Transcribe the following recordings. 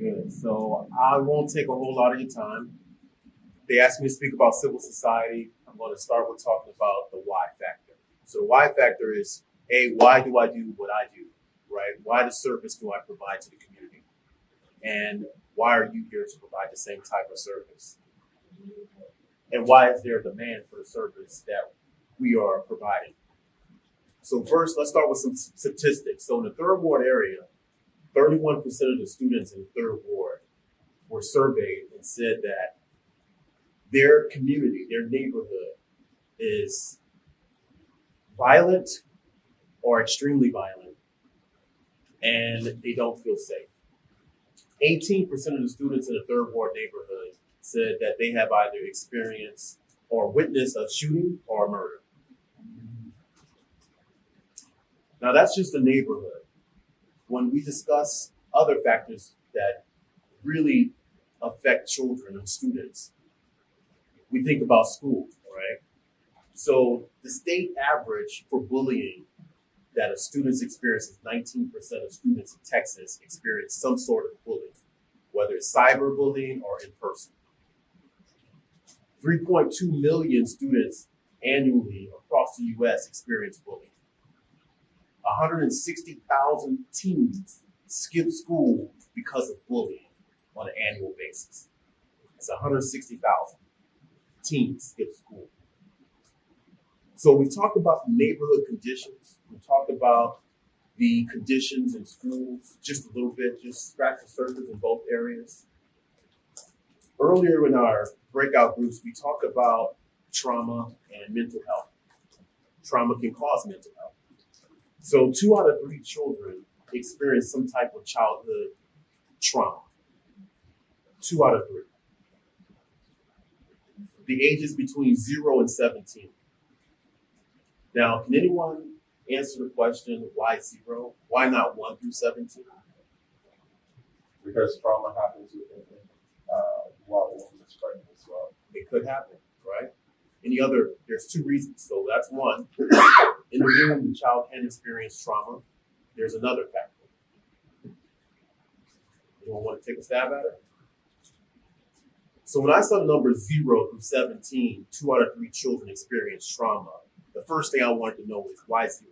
Good. So I won't take a whole lot of your time. They asked me to speak about civil society. I'm going to start with talking about the why factor. So the why factor is, A, why do I do what I do, right? Why the service do I provide to the community? And why are you here to provide the same type of service? And why is there a demand for the service that we are providing? So first, let's start with some statistics. So in the third ward area, 31% of the students in the third ward were surveyed and said that their community, their neighborhood is violent or extremely violent, and they don't feel safe. 18% of the students in the third ward neighborhood said that they have either experienced or witnessed a shooting or a murder. Now that's just the neighborhood. When we discuss other factors that really affect children and students, we think about school, right? So the state average for bullying that a student's experience is 19% of students in Texas experience some sort of bullying, whether it's cyberbullying or in person. 3.2 million students annually across the U.S. experience bullying. 160,000 teens skip school because of bullying on an annual basis. It's 160,000 teens skip school. So we talked about the neighborhood conditions. We talked about the conditions in schools just a little bit, just scratch the surface in both areas. Earlier in our breakout groups, we talked about trauma and mental health. Trauma can cause mental health. So 2 out of 3 children experience some type of childhood trauma. 2 out of 3. The ages between 0 and 17. Now, can anyone answer the question, why 0? Why not 1 through 17? Because trauma happens within while the woman is pregnant as well. It could happen, right? There's 2 reasons. So that's one. In the room, the child can experience trauma. There's another factor. Anyone want to take a stab at it? So when I saw the number 0 through 17, 2 out of 3 children experience trauma, the first thing I wanted to know is why 0?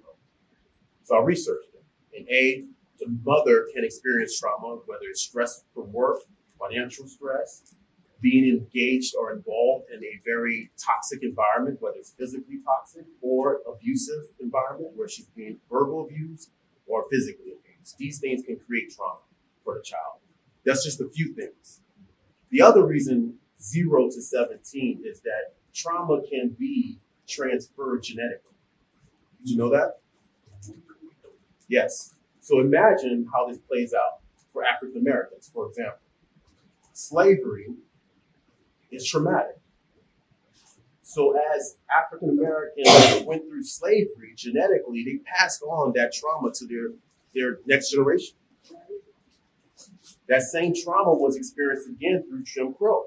So I researched it. And A, the mother can experience trauma, whether it's stress from work, financial stress, being engaged or involved in a very toxic environment, whether it's physically toxic or abusive environment where she's being verbal abused or physically abused. These things can create trauma for the child. That's just a few things. The other reason 0 to 17 is that trauma can be transferred genetically. Did you know that? Yes. So imagine how this plays out for African Americans, for example. Slavery is traumatic. So as African Americans went through slavery, genetically, they passed on that trauma to their next generation. That same trauma was experienced again through Jim Crow.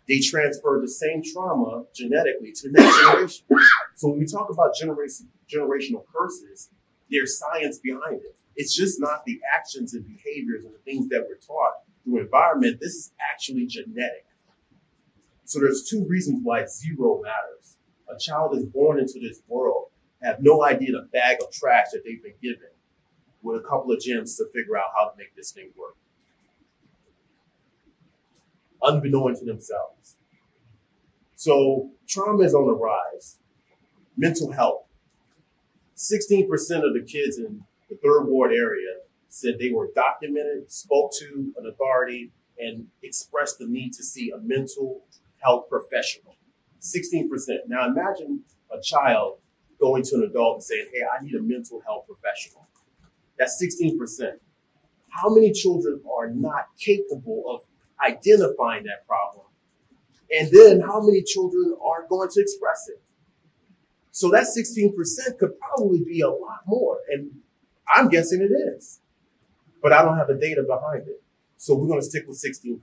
They transferred the same trauma genetically to the next generation. So when we talk about generational curses, there's science behind it. It's just not the actions and behaviors and the things that we're taught through environment. This is actually genetic. So there's 2 reasons why 0 matters. A child is born into this world, have no idea the bag of trash that they've been given, with a couple of gems to figure out how to make this thing work. Unbeknown to themselves. So trauma is on the rise. Mental health. 16% of the kids in the third ward area said they were documented, spoke to an authority, and expressed the need to see a mental health professional. 16%. Now imagine a child going to an adult and saying, hey, I need a mental health professional. That's 16%. How many children are not capable of identifying that problem? And then how many children are going to express it? So that 16% could probably be a lot more. And I'm guessing it is. But I don't have the data behind it. So we're going to stick with 16%.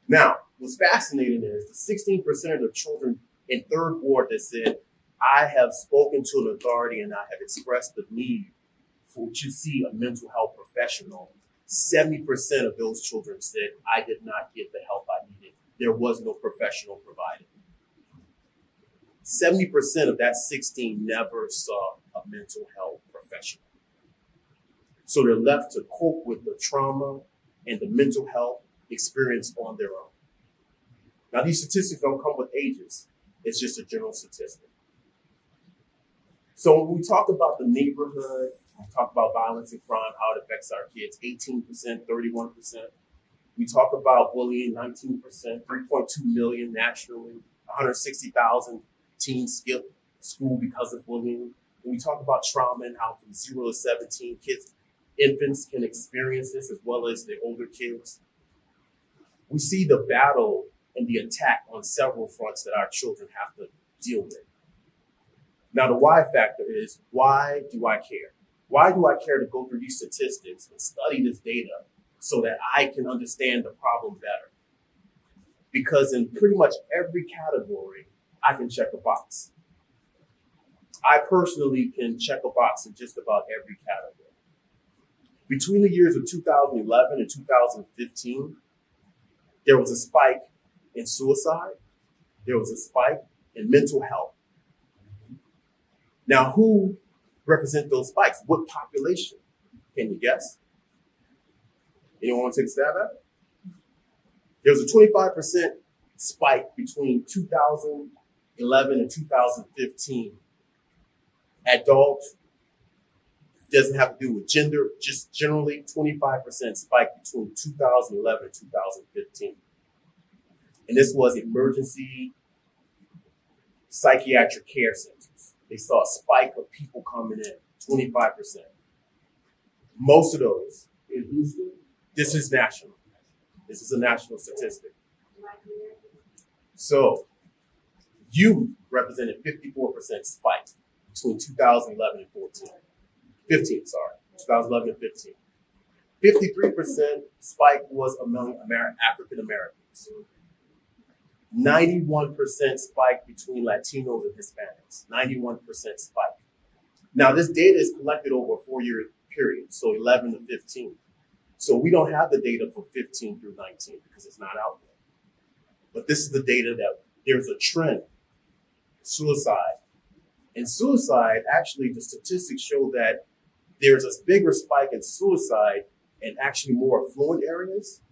Now, what's fascinating is the 16% of the children in third ward that said, I have spoken to an authority and I have expressed the need to see a mental health professional. 70% of those children said, I did not get the help I needed. There was no professional provided. 70% of that 16 never saw a mental health professional. So they're left to cope with the trauma and the mental health experience on their own. Now, these statistics don't come with ages. It's just a general statistic. So when we talk about the neighborhood, we talk about violence and crime, how it affects our kids, 18%, 31%. We talk about bullying, 19%, 3.2 million nationally, 160,000 teens skip school because of bullying. When we talk about trauma and how from 0 to 17 infants can experience this as well as the older kids, we see the battle and the attack on several fronts that our children have to deal with. Now, the why factor is, why do I care? Why do I care to go through these statistics and study this data so that I can understand the problem better? Because in pretty much every category, I can check a box. I personally can check a box in just about every category. Between the years of 2011 and 2015, there was a spike in suicide. There was a spike in mental health. Now, who represent those spikes? What population? Can you guess? Anyone want to take a stab at it? There was a 25% spike between 2011 and 2015. Adult doesn't have to do with gender, just generally 25% spike between 2011 and 2015. And this was emergency psychiatric care centers. They saw a spike of people coming in, 25%. Most of those, this is national. This is a national statistic. So youth represented 54% spike between 2011 and 2011 and 15. 53% spike was among African Americans. 91% spike between Latinos and Hispanics. 91% spike. Now, this data is collected over a 4-year period, so 11 to 15. So we don't have the data for 15 through 19 because it's not out there. But this is the data that there's a trend. Suicide. In suicide, actually, the statistics show that there's a bigger spike in suicide in actually more affluent areas.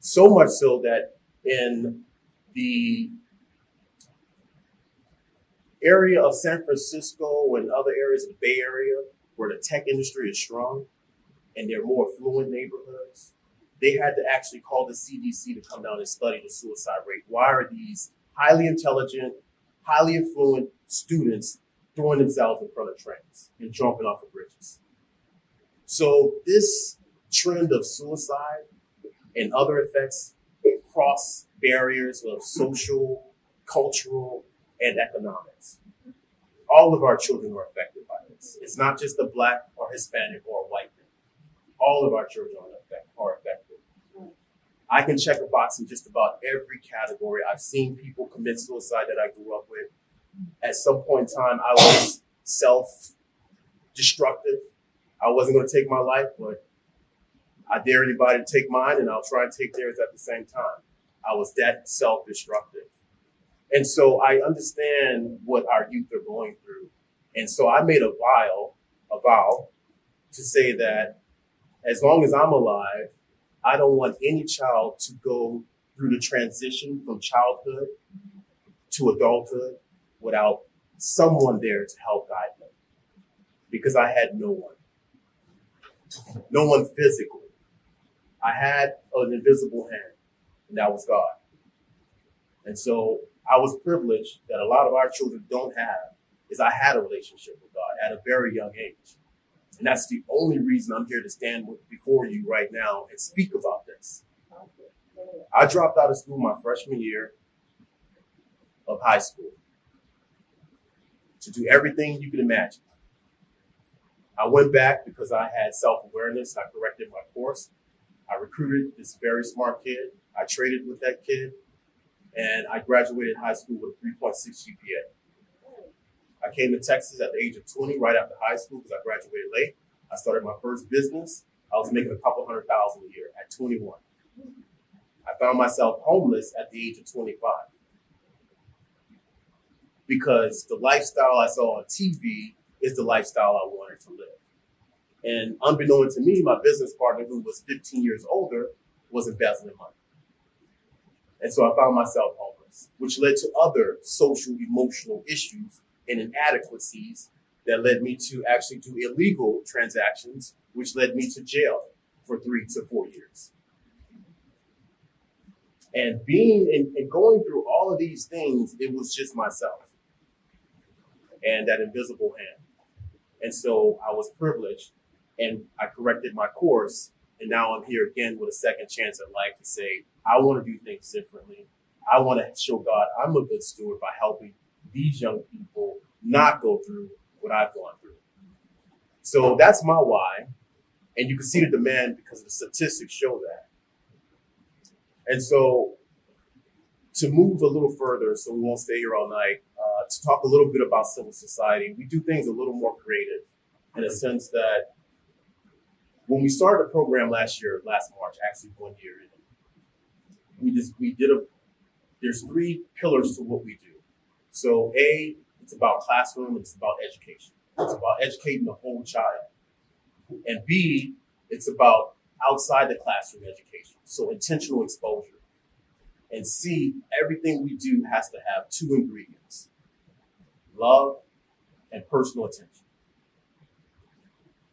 So much so that in the area of San Francisco and other areas of the Bay Area where the tech industry is strong and they're more affluent neighborhoods, they had to actually call the CDC to come down and study the suicide rate. Why are these highly intelligent, highly affluent students throwing themselves in front of trains and jumping off of bridges? So this trend of suicide and other effects cross barriers of social, cultural, and economics. All of our children are affected by this. It's not just a Black or Hispanic or white man. All of our children are affected. I can check a box in just about every category. I've seen people commit suicide that I grew up with. At some point in time, I was self-destructive. I wasn't going to take my life, but I dare anybody to take mine, and I'll try and take theirs at the same time. I was that self-destructive. And so I understand what our youth are going through. And so I made a vow to say that as long as I'm alive, I don't want any child to go through the transition from childhood to adulthood without someone there to help guide them. Because I had no one. No one physically. I had an invisible hand, and that was God. And so I was privileged that a lot of our children don't have, is I had a relationship with God at a very young age. And that's the only reason I'm here to stand before you right now and speak about this. I dropped out of school my freshman year of high school to do everything you can imagine. I went back because I had self-awareness. I corrected my course. I recruited this very smart kid. I traded with that kid. And I graduated high school with a 3.6 GPA. I came to Texas at the age of 20, right after high school, because I graduated late. I started my first business. I was making a couple $100,000 a year at 21. I found myself homeless at the age of 25 because the lifestyle I saw on TV is the lifestyle I wanted to live. And unbeknown to me, my business partner, who was 15 years older, was embezzling money. And so I found myself homeless, which led to other social, emotional issues and inadequacies that led me to actually do illegal transactions, which led me to jail for 3 to 4 years. And and going through all of these things, it was just myself and that invisible hand. And so I was privileged and I corrected my course. And now I'm here again with a second chance at life to say, I want to do things differently. I want to show God I'm a good steward by helping these young people not go through what I've gone through. So that's my why. And you can see the demand because the statistics show that. And so to move a little further, so we won't stay here all night, to talk a little bit about civil society, we do things a little more creative in a sense that when we started the program last March, actually 1 year in, there's 3 pillars to what we do. So A, it's about classroom, and it's about education. It's about educating the whole child. And B, it's about outside the classroom education, so intentional exposure. And C, everything we do has to have 2 ingredients: love and personal attention.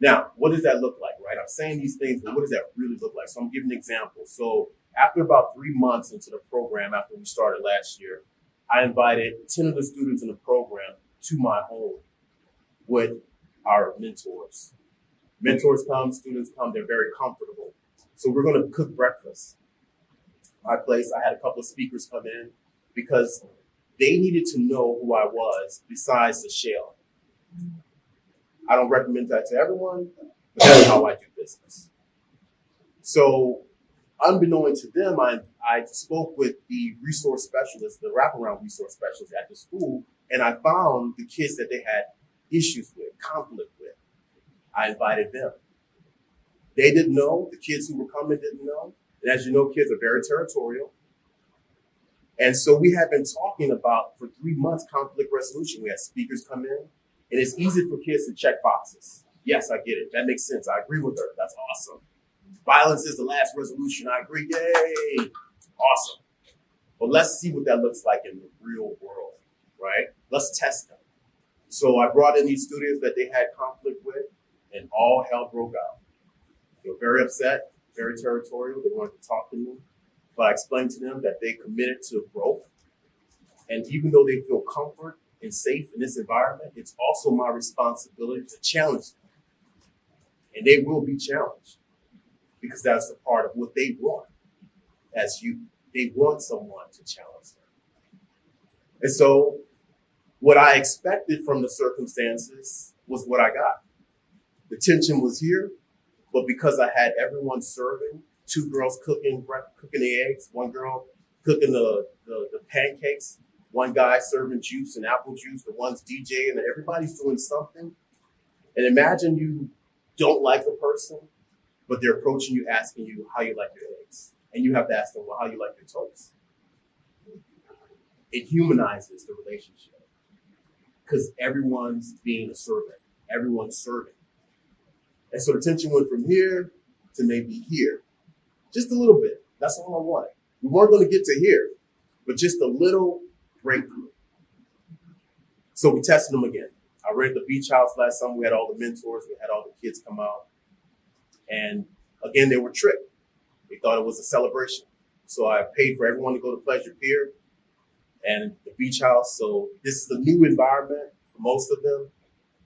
Now, what does that look like, right? I'm saying these things, but what does that really look like? So I'm giving an example. So after about 3 months into the program, after we started last year, I invited 10 of the students in the program to my home with our mentors. Mentors come, students come, they're very comfortable. So we're going to cook breakfast. My place, I had a couple of speakers come in because they needed to know who I was besides the shell. I don't recommend that to everyone, but that's how I do business. So unbeknown to them, I spoke with the resource specialist, the wraparound resource specialist at the school, and I found the kids that they had issues with, conflict with. I invited them. They didn't know. The kids who were coming didn't know. And as you know, kids are very territorial. And so we had been talking about, for 3 months, conflict resolution. We had speakers come in, and it's easy for kids to check boxes. Yes, I get it. That makes sense. I agree with her. That's awesome. Violence is the last resolution. I agree. Yay. Awesome. But let's see what that looks like in the real world, right? Let's test them. So I brought in these students that they had conflict with, and all hell broke out. They were very upset, very territorial. They wanted to talk to me. But I explained to them that they committed to growth. And even though they feel comfort and safe in this environment, it's also my responsibility to challenge them. And they will be challenged because that's a part of what they want as you. They want someone to challenge them. And so what I expected from the circumstances was what I got. The tension was here, but because I had everyone serving, 2 girls cooking the eggs, 1 girl cooking the pancakes, 1 guy serving juice and apple juice, the one's DJing, and everybody's doing something. And imagine you don't like the person, but they're approaching you, asking you how you like your eggs. And you have to ask them, well, how you like your toast? It humanizes the relationship because everyone's being a servant. Everyone's serving. And so the tension went from here to maybe here. Just a little bit. That's all I wanted. We weren't going to get to here, but just a little breakthrough. So we tested them again. I rented the beach house last summer. We had all the mentors. We had all the kids come out. And again, they were tricked. They thought it was a celebration. So I paid for everyone to go to Pleasure Pier and the beach house. So this is a new environment for most of them.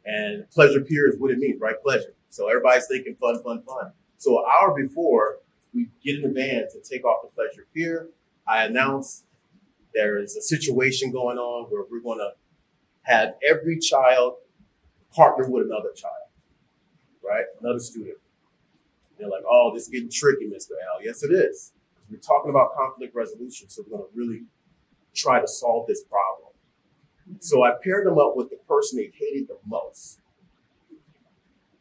And Pleasure Pier is what it means, right? Pleasure. So everybody's thinking fun, fun, fun. So an hour before we get in the van to take off the Pleasure Pier, I announced there is a situation going on where we're going to have every child partner with another child, right? Another student. They're like, oh, this is getting tricky, Mr. Al. Yes, it is. We're talking about conflict resolution, so we're going to really try to solve this problem. So I paired them up with the person they hated the most.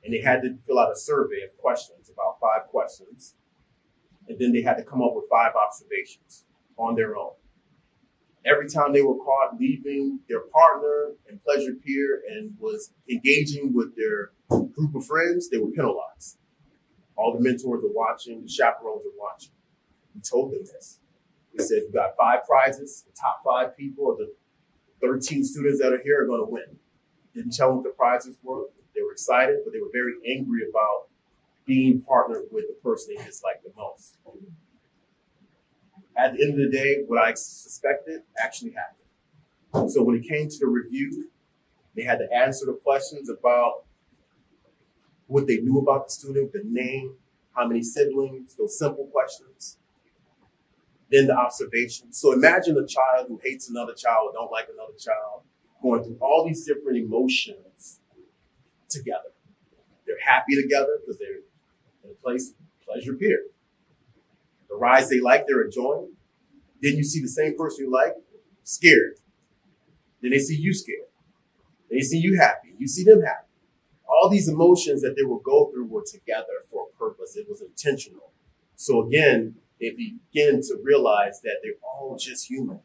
And they had to fill out a survey of questions. about 5 questions, and then they had to come up with 5 observations on their own. Every time they were caught leaving their partner and pleasure peer and was engaging with their group of friends, they were penalized. All the mentors are watching, the chaperones are watching. We told them this. We said, you got 5 prizes, the top 5 people of the 13 students that are here are going to win. Didn't tell them what the prizes were. They were excited, but they were very angry about being partnered with the person they disliked the most. At the end of the day, what I suspected actually happened. So when it came to the review, they had to answer the questions about what they knew about the student, the name, how many siblings, those simple questions. Then the observations. So imagine a child who hates another child or don't like another child, going through all these different emotions together. They're happy together because they're in a place of pleasure peer. The rides they like, they're enjoying. Then you see the same person you like, scared. Then they see you scared. Then they see you happy. You see them happy. All these emotions that they will go through were together for a purpose. It was intentional. So again, they begin to realize that they're all just human.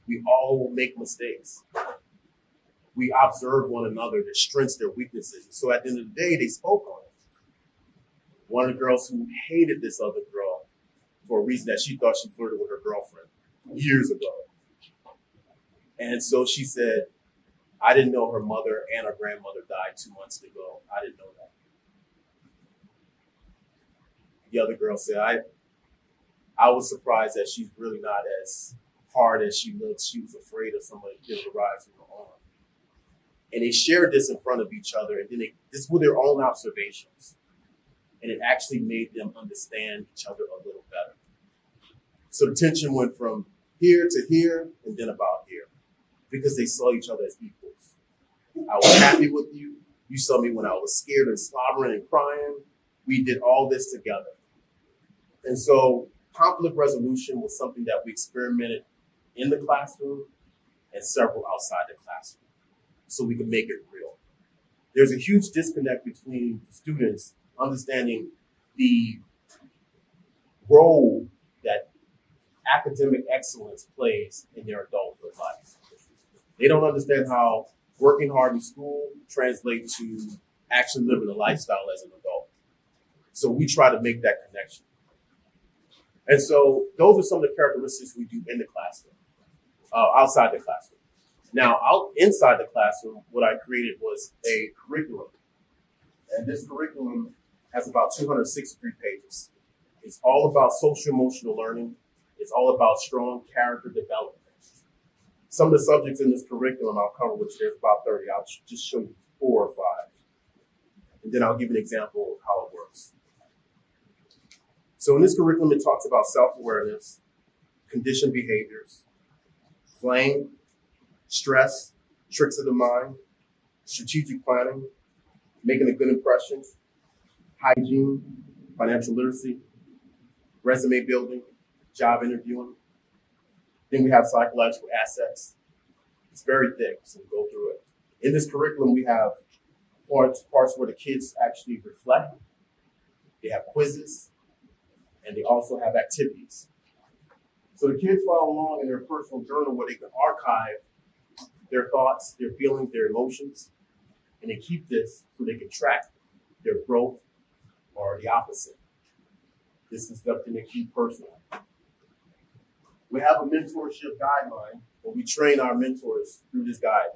We all make mistakes. We observe one another, their strengths, their weaknesses. So at the end of the day, they spoke on it. One of the girls who hated this other girl for a reason that she thought she flirted with her girlfriend years ago. And so she said, I didn't know her mother and her grandmother died 2 months ago. I didn't know that. The other girl said, I was surprised that she's really not as hard as she looks. She was afraid of somebody getting the rise from her arm. And they shared this in front of each other, and then this were their own observations. And it actually made them understand each other a little better. So the tension went from here to here and then about here because they saw each other as equals. I was happy with you. You saw me when I was scared and slobbering and crying. We did all this together. And so conflict resolution was something that we experimented in the classroom and several outside the classroom so we could make it real. There's a huge disconnect between students understanding the role that academic excellence plays in their adulthood life. They don't understand how working hard in school translates to actually living a lifestyle as an adult. So we try to make that connection. And so those are some of the characteristics we do in the classroom, outside the classroom. Now, inside the classroom, what I created was a curriculum. And this curriculum has about 263 pages. It's all about social emotional learning. It's all about strong character development. Some of the subjects in this curriculum I'll cover, which there's about 30. I'll just show you 4 or 5. And then I'll give an example of how it works. So in this curriculum, it talks about self-awareness, conditioned behaviors, blame, stress, tricks of the mind, strategic planning, making a good impression, hygiene, financial literacy, resume building, job interviewing. Then we have psychological assets. It's very thick, so we'll go through it. In this curriculum, we have parts where the kids actually reflect. They have quizzes, and they also have activities. So the kids follow along in their personal journal where they can archive their thoughts, their feelings, their emotions, and they keep this so they can track their growth or the opposite. This is something they keep personal. We have a mentorship guideline where we train our mentors through this guide.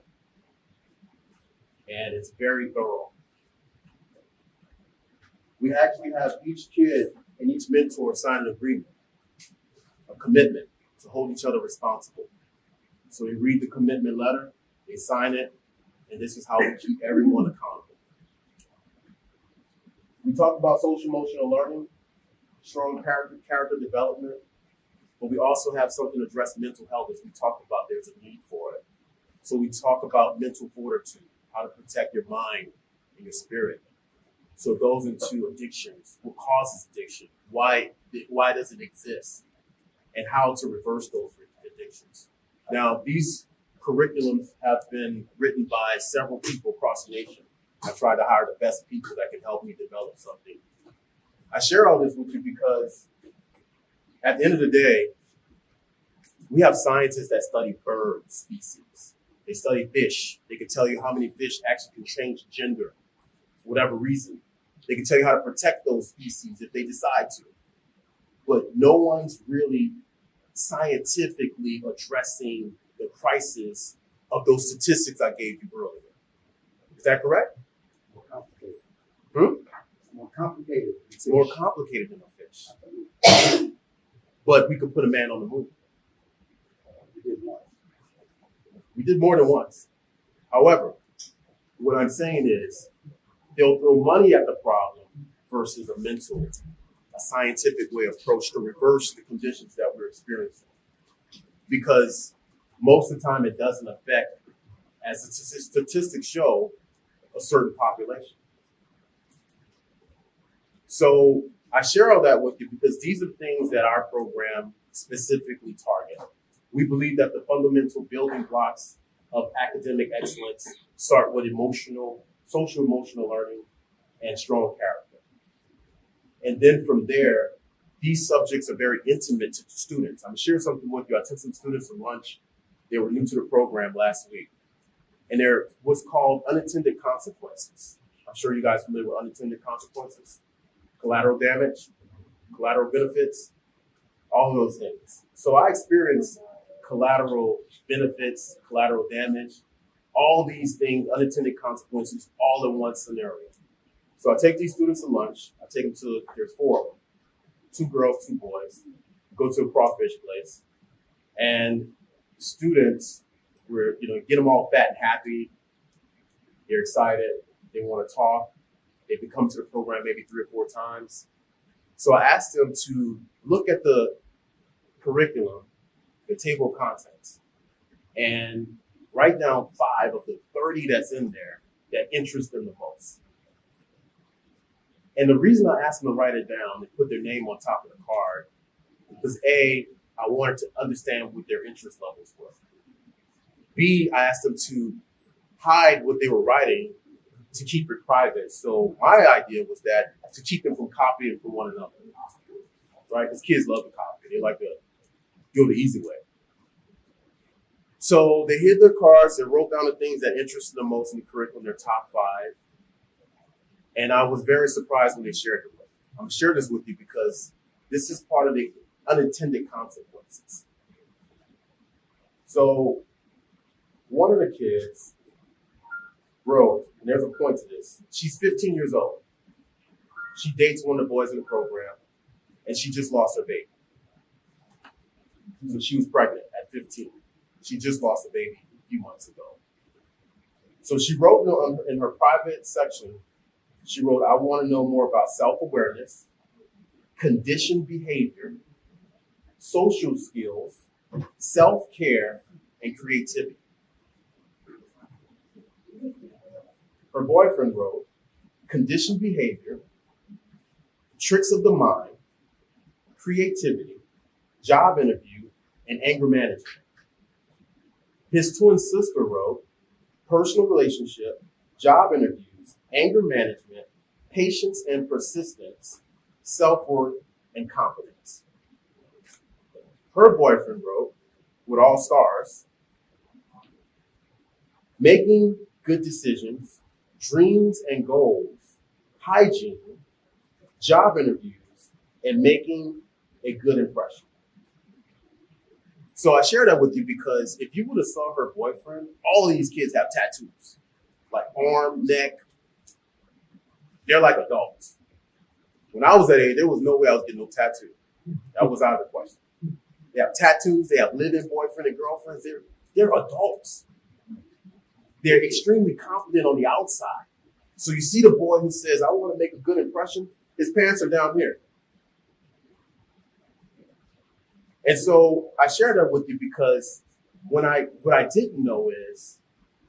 And it's very thorough. We actually have each kid and each mentor sign an agreement, a commitment to hold each other responsible. So they read the commitment letter, they sign it, and this is how we keep everyone accountable. We talk about social emotional learning, strong character development, but we also have something to address mental health. As we talked about, there's a need for it. So we talk about mental fortitude, how to protect your mind and your spirit. So it goes into addictions, what causes addiction, why does it exist, and how to reverse those addictions. Now, these curriculums have been written by several people across the nation. I try to hire the best people that can help me develop something. I share all this with you because at the end of the day, we have scientists that study bird species. They study fish. They can tell you how many fish actually can change gender for whatever reason. They can tell you how to protect those species if they decide to. But no one's really scientifically addressing the crisis of those statistics I gave you earlier. Is that correct? More complicated. Hmm? More complicated. It's more complicated than a fish. But we could put a man on the moon. We did once. We did more than once. However, what I'm saying is they'll throw money at the problem versus a scientific way approach to reverse the conditions that we're experiencing. Because most of the time it doesn't affect, as the statistics show, a certain population. So I share all that with you because these are things that our program specifically target. We believe that the fundamental building blocks of academic excellence start with social emotional learning and strong character. And then from there, these subjects are very intimate to students. I'm sharing something with you. I took some students to lunch. They were new to the program last week. And they're what's called unintended consequences. I'm sure you guys are familiar with unintended consequences. Collateral damage, collateral benefits, all those things. So I experienced collateral benefits, collateral damage, all these things, unintended consequences, all in one scenario. So I take these students to lunch. I take them to, there's 4 of them, 2 girls, 2 boys, go to a crawfish place. And students were, get them all fat and happy. They're excited. They want to talk. They've been coming to the program maybe 3 or 4 times. So I asked them to look at the curriculum, the table of contents, and write down 5 of the 30 that's in there that interest them the most. And the reason I asked them to write it down and put their name on top of the card was A, I wanted to understand what their interest levels were. B, I asked them to hide what they were writing to keep it private. So my idea was that to keep them from copying from one another, right? Because kids love to copy. They like to go the easy way. So they hid their cards. They wrote down the things that interested them most in the curriculum, their top 5. And I was very surprised when they shared it with me. I'm sharing this with you because this is part of the unintended consequences. So one of the kids wrote, and there's a point to this. She's 15 years old. She dates one of the boys in the program, and she just lost her baby. So she was pregnant at 15. She just lost a baby a few months ago. So she wrote in her private section, she wrote, I want to know more about self-awareness, conditioned behavior, social skills, self-care, and creativity. Her boyfriend wrote, conditioned behavior, tricks of the mind, creativity, job interview, and anger management. His twin sister wrote, personal relationship, job interviews, anger management, patience and persistence, self-worth, and confidence. Her boyfriend wrote, with all stars, making good decisions, dreams and goals, hygiene, job interviews, and making a good impression. So I share that with you because if you would have saw her boyfriend, all of these kids have tattoos, like arm, neck. They're like adults. When I was that age, there was no way I was getting no tattoo. That was out of the question. They have tattoos. They have living boyfriend and girlfriends. They're adults. They're extremely confident on the outside. So you see the boy who says, I want to make a good impression. His pants are down here. And so I share that with you because what I didn't know is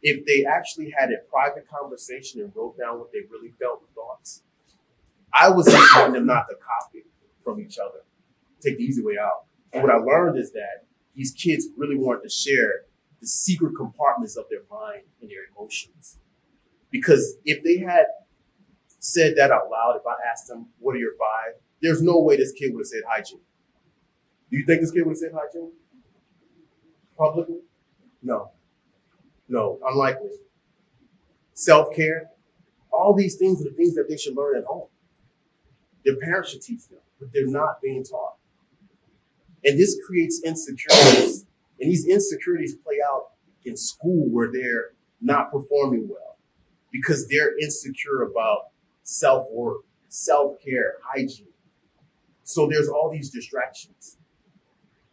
if they actually had a private conversation and wrote down what they really felt and thoughts, I was just wanting them not to copy from each other, take the easy way out. And what I learned is that these kids really wanted to share the secret compartments of their mind and their emotions. Because if they had said that out loud, if I asked him, what are your five? There's no way this kid would have said hygiene. Do you think this kid would have said hygiene? Publicly? No. No, unlikely. Self-care. All these things are the things that they should learn at home. Their parents should teach them, but they're not being taught. And this creates insecurities. And these insecurities play out in school where they're not performing well because they're insecure about self-worth, self-care, hygiene. So there's all these distractions.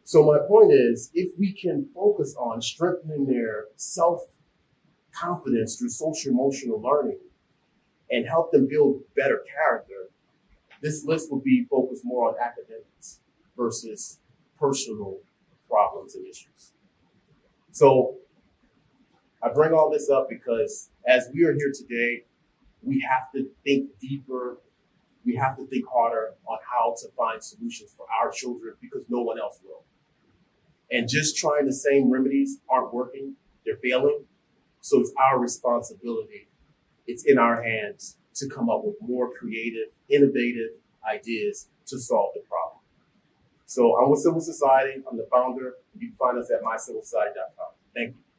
So my point is, if we can focus on strengthening their self-confidence through social-emotional learning and help them build better character, this list would be focused more on academics versus personal problems and issues. So I bring all this up because as we are here today, we have to think deeper. We have to think harder on how to find solutions for our children because no one else will. And just trying the same remedies aren't working. They're failing. So it's our responsibility. It's in our hands to come up with more creative, innovative ideas to solve the problem. So I'm with Civil Society. I'm the founder. You can find us at mycivilsociety.com. Thank you.